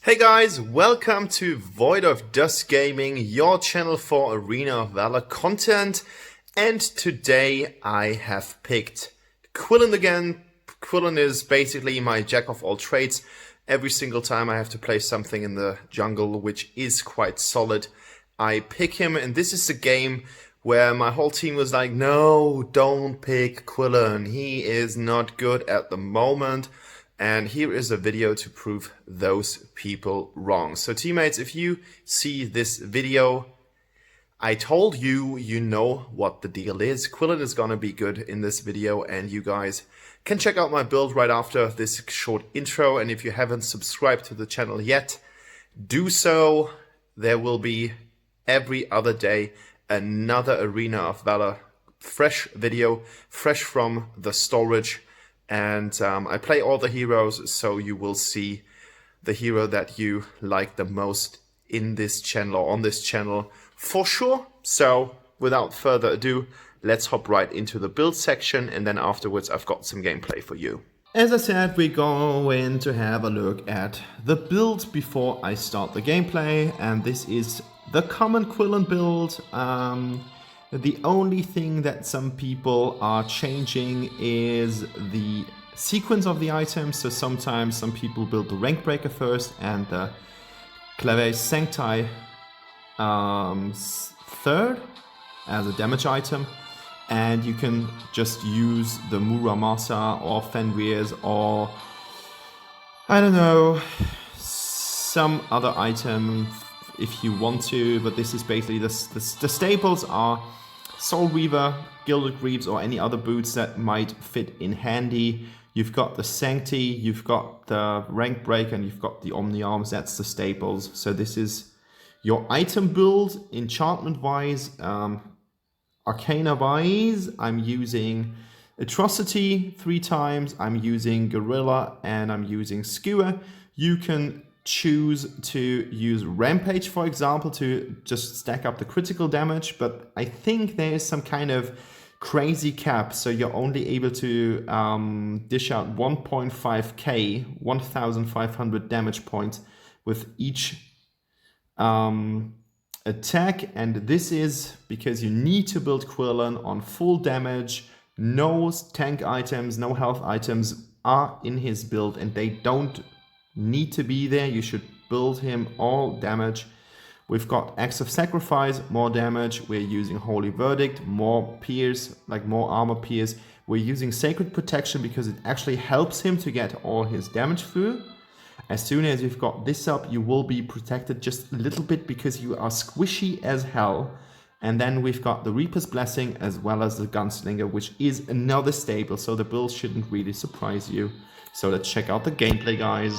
Hey guys, welcome to Void of Dust Gaming, your channel for Arena of Valor content. And today I have picked Quillen again. Quillen is basically my jack of all trades. Every single time I have to play something in the jungle, which is quite solid, I pick him. And this is a game where my whole team was like, no, don't pick Quillen. He is not good at the moment. And here is a video to prove those people wrong. So teammates, if you see this video, I told you, you know what the deal is. Quillen is gonna be good in this video, and you guys can check out my build right after this short intro. And if you haven't subscribed to the channel yet, do so. There will be every other day another Arena of Valor fresh video, fresh from the storage. And I play all the heroes, so you will see the hero that you like the most in this channel or on this channel for sure. So without further ado, let's hop right into the build section, and then afterwards I've got some gameplay for you. As I said, we're going to have a look at the build before I start the gameplay, and this is the common Quillen build. The only thing that some people are changing is the sequence of the items. So sometimes some people build the rank breaker first and the Clave Sancti third as a damage item. And you can just use the Muramasa or Fenrir's or, I don't know, some other item if you want to. But this is basically the staples are Soul Reaver, Gilded Greaves, or any other boots that might fit in handy. You've got the Sancti, you've got the Rank Break, and you've got the Omni Arms. That's the staples. So this is your item build. Enchantment wise, Arcana wise, I'm using Atrocity 3 times, I'm using Gorilla, and I'm using Skewer. You can choose to use Rampage, for example, to just stack up the critical damage, but I think there is some kind of crazy cap, so you're only able to dish out 1.5k, 1,500 damage points with each attack, and this is because you need to build Quillen on full damage. No tank items, no health items are in his build, and they don't need to be there. You should build him all damage. We've got Axe of Sacrifice, more damage. We're using Holy Verdict, more pierce, like more armor pierce. We're using Sacred Protection because it actually helps him to get all his damage through. As soon as you've got this up, you will be protected just a little bit because you are squishy as hell. And then we've got the Reaper's Blessing as well as the Gunslinger, which is another staple, so the build shouldn't really surprise you. So let's check out the gameplay, guys.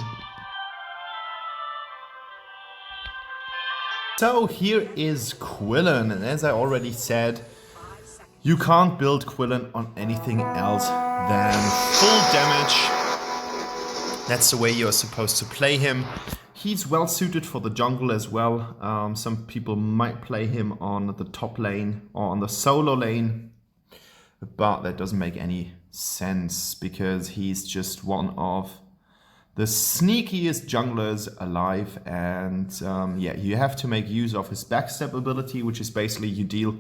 So here is Quillen, and as I already said, you can't build Quillen on anything else than full damage. That's the way you're supposed to play him. He's well suited for the jungle as well. Some people might play him on the top lane or on the solo lane, but that doesn't make any sense because he's just one of the sneakiest junglers alive. And yeah, you have to make use of his backstab ability, which is basically you deal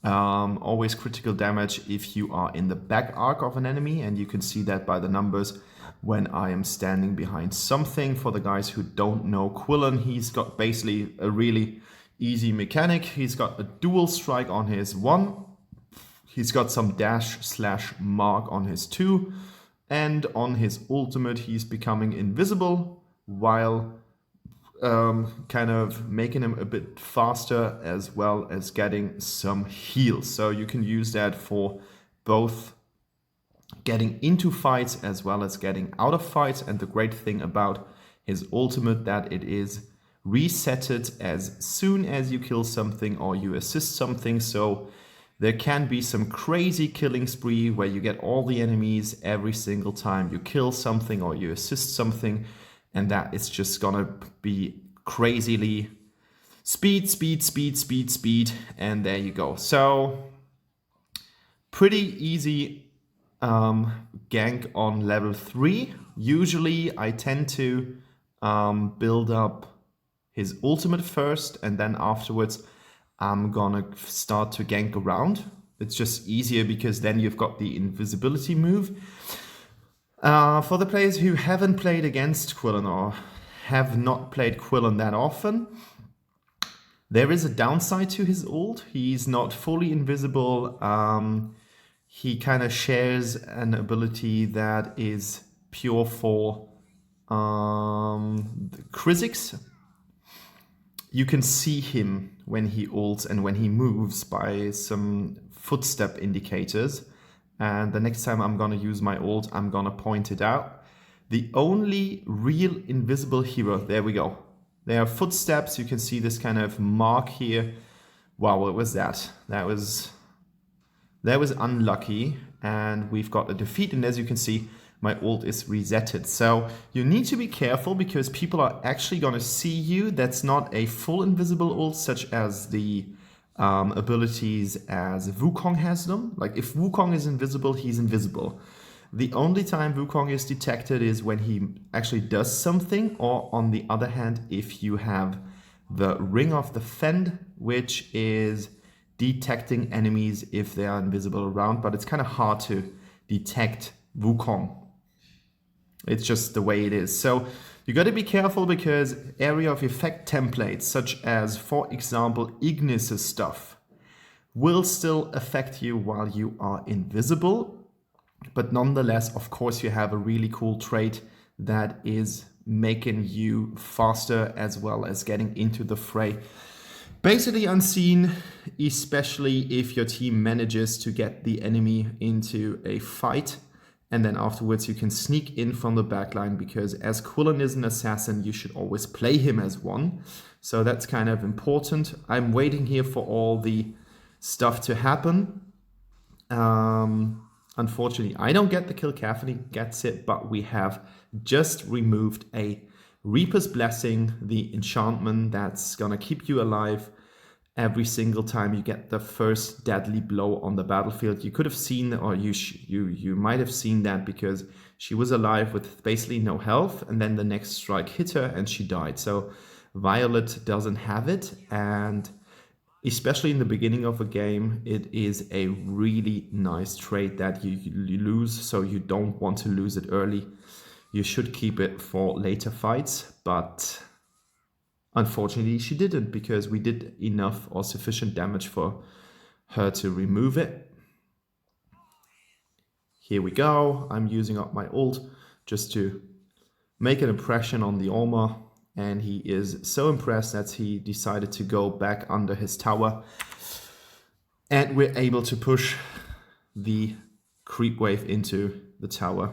always critical damage if you are in the back arc of an enemy, and you can see that by the numbers when I am standing behind something. For the guys who don't know Quillen, he's got basically a really easy mechanic. He's got a dual strike on his 1. He's got some dash/mark on his 2, and on his ultimate he's becoming invisible while kind of making him a bit faster as well as getting some heals. So you can use that for both getting into fights as well as getting out of fights. And the great thing about his ultimate that it is resetted as soon as you kill something or you assist something. So there can be some crazy killing spree where you get all the enemies every single time you kill something or you assist something, and that is just gonna be crazily speed, and there you go. So pretty easy gank on level 3. Usually I tend to build up his ultimate first, and then afterwards I'm gonna start to gank around. It's just easier because then you've got the invisibility move. For the players who haven't played against Quillen or have not played Quillen that often, there is a downside to his ult. He's not fully invisible. He kind of shares an ability that is pure for Kriziks. You can see him when he ults and when he moves by some footstep indicators. And the next time I'm gonna use my ult, I'm gonna point it out. The only real invisible hero, there we go. There are footsteps, you can see this kind of mark here. Wow, what was that? That was unlucky, and we've got a defeat, and as you can see, my ult is resetted. So you need to be careful because people are actually gonna see you. That's not a full invisible ult, such as the abilities as Wukong has them. Like if Wukong is invisible, he's invisible. The only time Wukong is detected is when he actually does something, or on the other hand, if you have the Ring of the Fend, which is detecting enemies if they are invisible around, but it's kind of hard to detect Wukong. It's just the way it is. So you got to be careful because area of effect templates, such as, for example, Ignis' stuff, will still affect you while you are invisible. But nonetheless, of course, you have a really cool trait that is making you faster as well as getting into the fray. Basically unseen, especially if your team manages to get the enemy into a fight. And then afterwards you can sneak in from the backline, because as Quillen is an assassin, you should always play him as one. So that's kind of important. I'm waiting here for all the stuff to happen. Unfortunately, I don't get the kill, Caffeine gets it, but we have just removed a Reaper's Blessing, the enchantment that's gonna keep you alive every single time you get the first deadly blow on the battlefield. You could have seen, or you might have seen that, because she was alive with basically no health, and then the next strike hit her and she died. So Violet doesn't have it, and especially in the beginning of a game, it is a really nice trait that you lose, so you don't want to lose it early. You should keep it for later fights, but unfortunately she didn't, because we did enough or sufficient damage for her to remove it. Here we go. I'm using up my ult just to make an impression on the Orma. And he is so impressed that he decided to go back under his tower. And we're able to push the creep wave into the tower.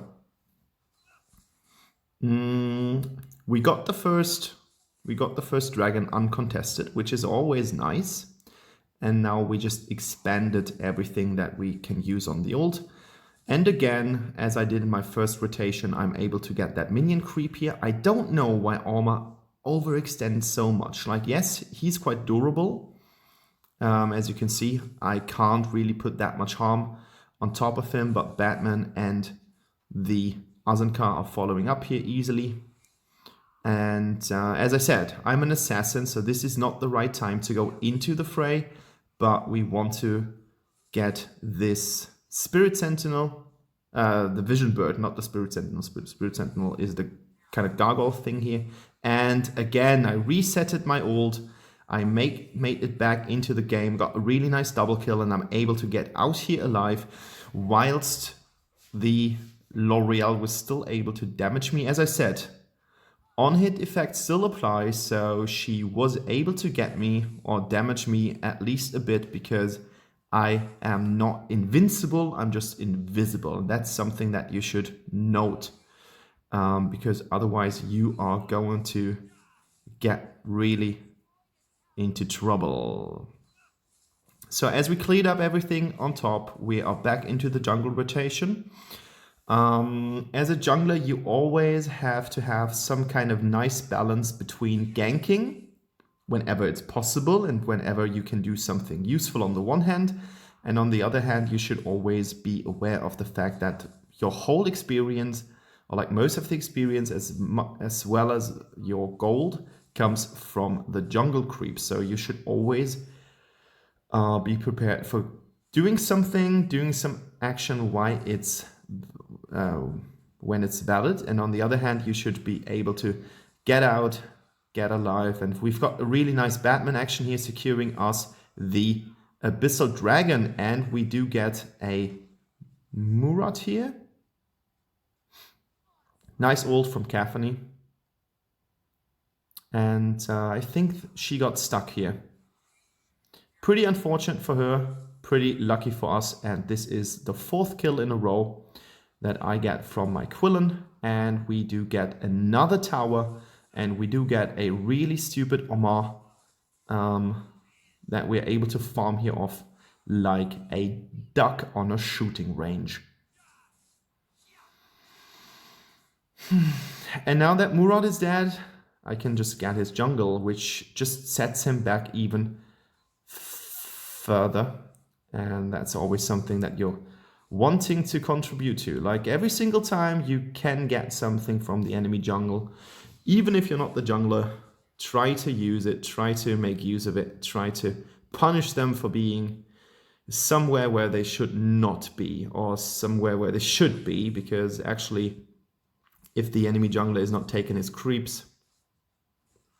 We got the first dragon uncontested, which is always nice. And now we just expanded everything that we can use on the ult. And again, as I did in my first rotation, I'm able to get that minion creep here. I don't know why Orma overextends so much. Like, yes, he's quite durable. As you can see, I can't really put that much harm on top of him, but Batman and the Azenka are following up here easily. And as I said, I'm an assassin, so this is not the right time to go into the fray, but we want to get this Spirit Sentinel, the Vision Bird, not the Spirit Sentinel. Spirit Sentinel is the kind of gargoyle thing here. And again, I resetted my ult. I made it back into the game, got a really nice double kill, and I'm able to get out here alive, whilst the L'Oreal was still able to damage me. As I said, on-hit effect still applies, so she was able to get me or damage me at least a bit, because I am not invincible, I'm just invisible. And that's something that you should note, because otherwise you are going to get really into trouble. So as we cleared up everything on top, we are back into the jungle rotation. As a jungler, you always have to have some kind of nice balance between ganking whenever it's possible and whenever you can do something useful on the one hand, and on the other hand, you should always be aware of the fact that your whole experience or like most of the experience as well as your gold comes from the jungle creep. So you should always be prepared for doing something, doing some action when it's valid. And on the other hand, you should be able to get out, get alive. And we've got a really nice Batman action here securing us the Abyssal Dragon. And we do get a Murat here. Nice ult from Caffany. And I think she got stuck here. Pretty unfortunate for her, pretty lucky for us. And this is the 4th kill in a row that I get from my Quillen. And we do get another tower. And we do get a really stupid Omar that we're able to farm here off like a duck on a shooting range. And now that Murat is dead, I can just get his jungle, which just sets him back even further. And that's always something that you're wanting to contribute to. Like every single time you can get something from the enemy jungle, even if you're not the jungler, try to use it, try to make use of it, try to punish them for being somewhere where they should not be, or somewhere where they should be, because actually, if the enemy jungler is not taking his creeps,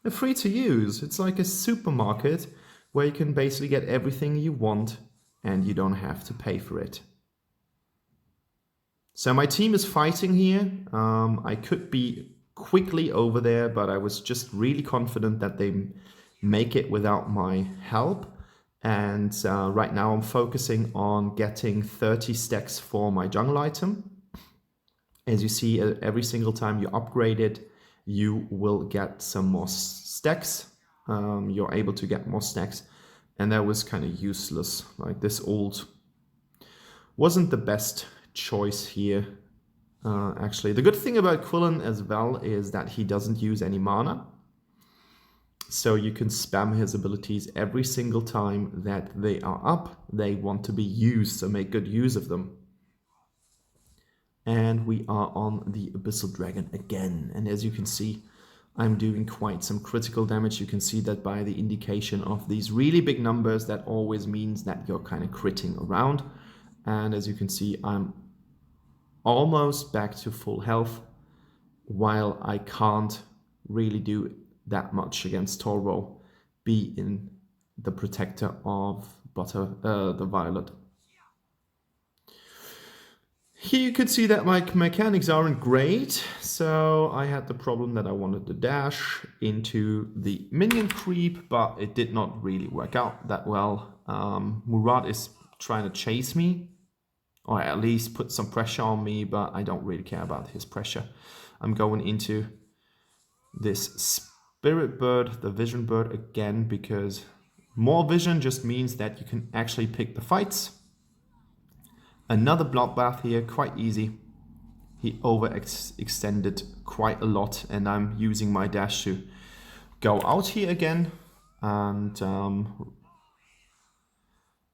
they're free to use. It's like a supermarket where you can basically get everything you want and you don't have to pay for it. So my team is fighting here. I could be quickly over there, but I was just really confident that they make it without my help. And right now I'm focusing on getting 30 stacks for my jungle item. As you see, every single time you upgrade it, you will get some more stacks. You're able to get more stacks. And that was kind of useless. Like this ult wasn't the best choice here. Actually, the good thing about Quillen as well is that he doesn't use any mana. So you can spam his abilities every single time that they are up. They want to be used, so make good use of them. And we are on the Abyssal Dragon again. And as you can see, I'm doing quite some critical damage. You can see that by the indication of these really big numbers, that always means that you're kind of critting around. And as you can see, I'm almost back to full health, while I can't really do that much against Torvo, be in the protector of the Violet. Here you could see that my mechanics aren't great, so I had the problem that I wanted to dash into the minion creep, but it did not really work out that well. Murat is trying to chase me, or at least put some pressure on me, but I don't really care about his pressure. I'm going into this Spirit Bird, the Vision Bird again, because more vision just means that you can actually pick the fights. Another bloodbath here, quite easy. He overextended quite a lot, and I'm using my dash to go out here again. And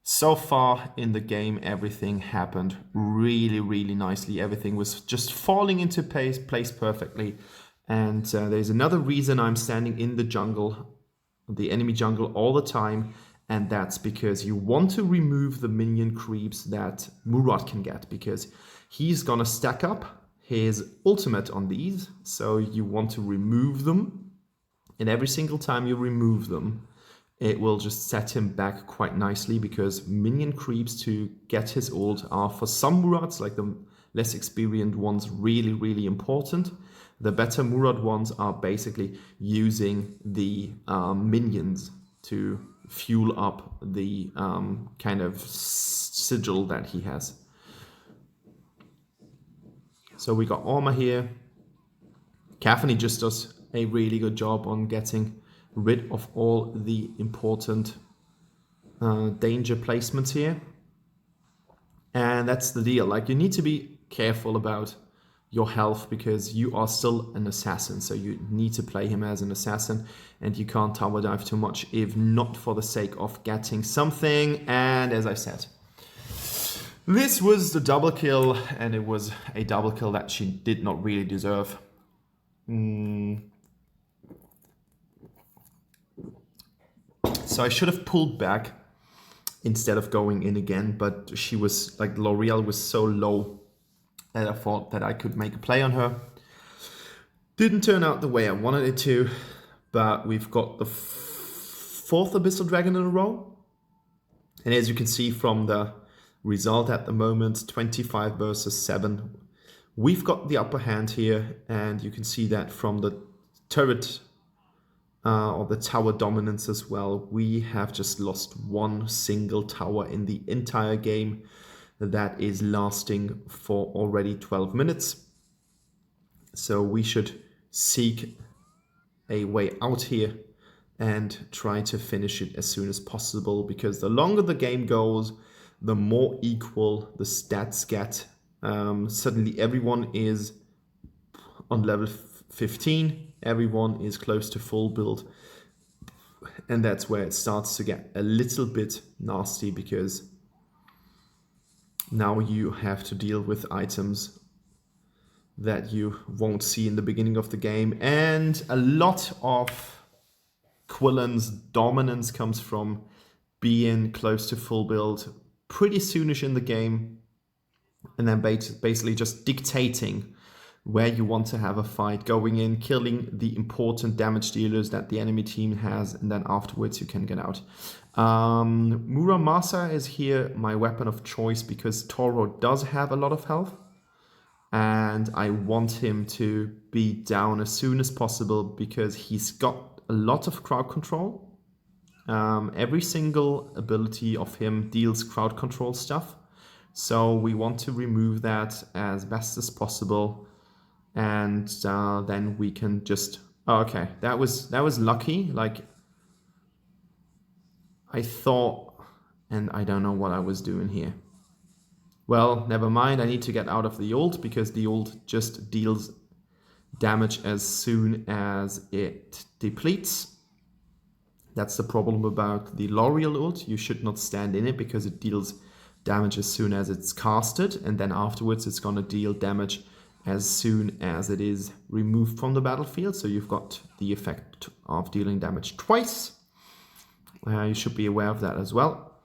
so far in the game, everything happened really, really nicely. Everything was just falling into place perfectly. And there's another reason I'm standing in the jungle, the enemy jungle, all the time. And that's because you want to remove the minion creeps that Murat can get, because he's gonna stack up his ultimate on these. So you want to remove them. And every single time you remove them, it will just set him back quite nicely, because minion creeps to get his ult are, for some Murats, like the less experienced ones, really, really important. The better Murat ones are basically using the minions to fuel up the kind of sigil that he has. So we got armor here. Caffany just does a really good job on getting rid of all the important danger placements here. And that's the deal. Like, you need to be careful about your health, because you are still an assassin, so you need to play him as an assassin, and you can't tower dive too much if not for the sake of getting something. And as I said, This was the double kill, and it was a double kill that she did not really deserve. So I should have pulled back instead of going in again, but she was like, L'Oreal was so low that I thought that I could make a play on her. Didn't turn out the way I wanted it to, but we've got the fourth Abyssal Dragon in a row. And as you can see from the result at the moment, 25 versus 7, we've got the upper hand here, and you can see that from the turret or the tower dominance as well. We have just lost one single tower in the entire game that is lasting for already 12 minutes. So we should seek a way out here and try to finish it as soon as possible, because the longer the game goes, the more equal the stats get. Suddenly everyone is on level 15, everyone is close to full build, and that's where it starts to get a little bit nasty, because now you have to deal with items that you won't see in the beginning of the game, and a lot of Quillen's dominance comes from being close to full build pretty soonish in the game, and then basically just dictating where you want to have a fight, going in, killing the important damage dealers that the enemy team has, and then afterwards you can get out. Muramasa is here my weapon of choice because Toro does have a lot of health, and I want him to be down as soon as possible because he's got a lot of crowd control. Every single ability of him deals crowd control stuff, so we want to remove that as best as possible, and then we can just... Oh, okay, that was lucky. Like, I thought, and I don't know what I was doing here. Well, never mind, I need to get out of the ult because the ult just deals damage as soon as it depletes. That's the problem about the L'Oreal ult. You should not stand in it because it deals damage as soon as it's casted, and then afterwards it's going to deal damage as soon as it is removed from the battlefield. So you've got the effect of dealing damage twice. You should be aware of that as well.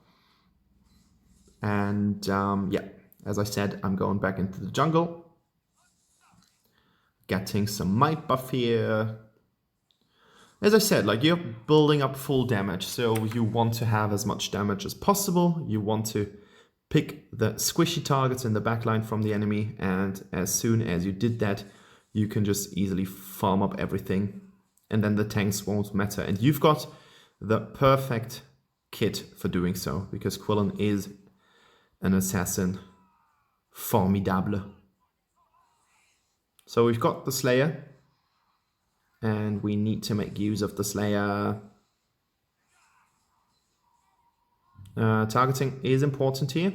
And yeah, as I said, I'm going back into the jungle, getting some might buff here. As I said, like, you're building up full damage, so you want to have as much damage as possible. You want to pick the squishy targets in the backline from the enemy, and as soon as you did that, you can just easily farm up everything, and then the tanks won't matter. And you've got the perfect kit for doing so, because Quillen is an assassin formidable. So we've got the Slayer, and we need to make use of the Slayer. Targeting is important here,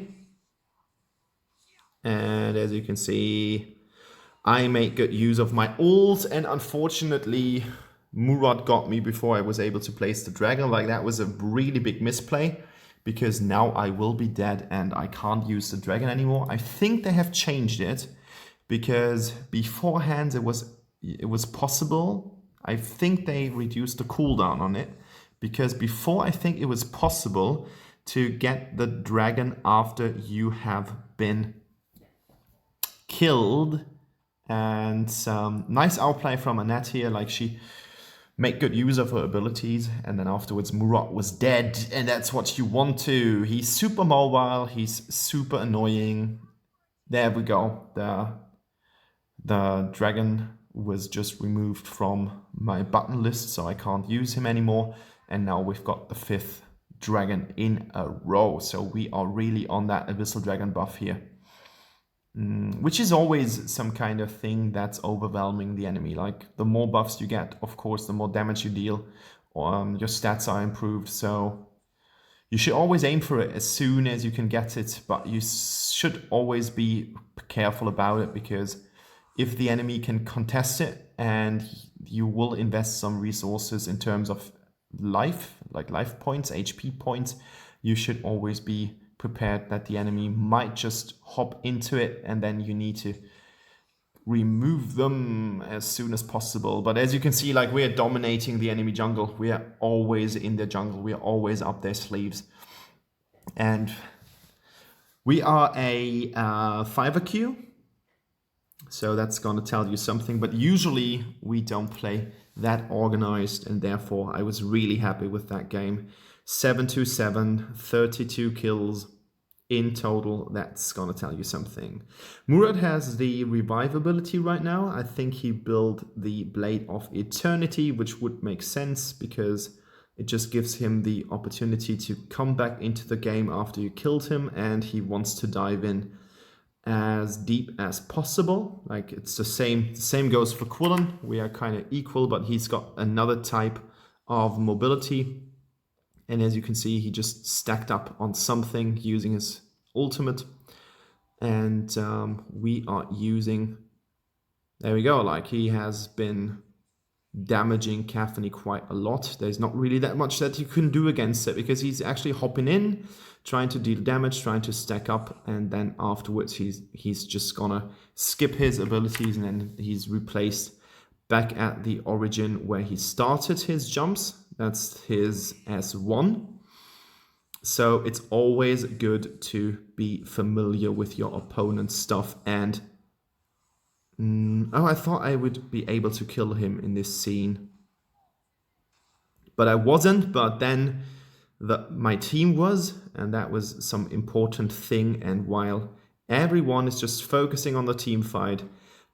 and as you can see, I make good use of my ult, and unfortunately Murad got me before I was able to place the dragon. Like, that was a really big misplay, because now I will be dead and I can't use the dragon anymore. I think they have changed it, because beforehand it was possible. I think they reduced the cooldown on it, because before I think it was possible to get the dragon after you have been killed. And nice outplay from Annette here. Like, she made good use of her abilities, and then afterwards Murat was dead, and that's what you want to. He's super mobile, he's super annoying. There we go. The dragon was just removed from my button list, so I can't use him anymore. And now we've got the 5th dragon in a row, so we are really on that Abyssal Dragon buff here, which is always some kind of thing that's overwhelming the enemy. Like, the more buffs you get, of course, the more damage you deal, your stats are improved, so you should always aim for it as soon as you can get it, but you should always be careful about it, because if the enemy can contest it, and you will invest some resources in terms of life, like life points, HP points, you should always be prepared that the enemy might just hop into it, and then you need to remove them as soon as possible. But as you can see, like, we are dominating the enemy jungle. We are always in their jungle. We are always up their sleeves. And we are a 5er queue. So that's going to tell you something. But usually we don't play that organized. And therefore, I was really happy with that game. 7-7, 32 kills. In total, that's gonna tell you something. Murad has the revive ability right now. I think he built the Blade of Eternity, which would make sense because it just gives him the opportunity to come back into the game after you killed him, and he wants to dive in as deep as possible. Like, it's the same. The same goes for Quillen. We are kind of equal, but he's got another type of mobility. And as you can see, he just stacked up on something using his ultimate. And we are using... There we go. Like, he has been damaging Cathany quite a lot. There's not really that much that you can do against it because he's actually hopping in, trying to deal damage, trying to stack up. And then afterwards, he's just gonna skip his abilities, and then he's replaced back at the origin where he started his jumps. That's his S1. So it's always good to be familiar with your opponent's stuff. And oh, I thought I would be able to kill him in this scene, but I wasn't. But then my team was, and that was some important thing. And while everyone is just focusing on the team fight,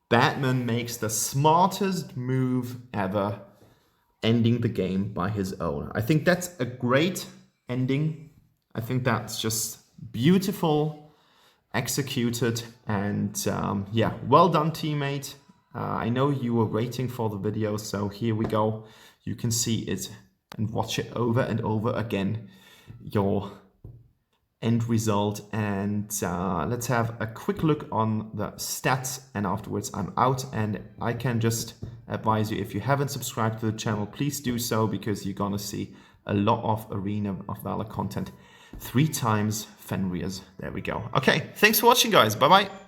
Batman makes the smartest move ever, ending the game by his own. I think that's a great ending. I think that's just beautiful, executed, and yeah, well done, teammate. I know you were waiting for the video, so here we go. You can see it and watch it over and over again, your end result. And let's have a quick look on the stats, and afterwards I'm out. And I can just advise you, if you haven't subscribed to the channel, please do so, because you're gonna see a lot of Arena of Valor content. 3 times Fenrir's. There we go. Okay, thanks for watching, guys. Bye bye.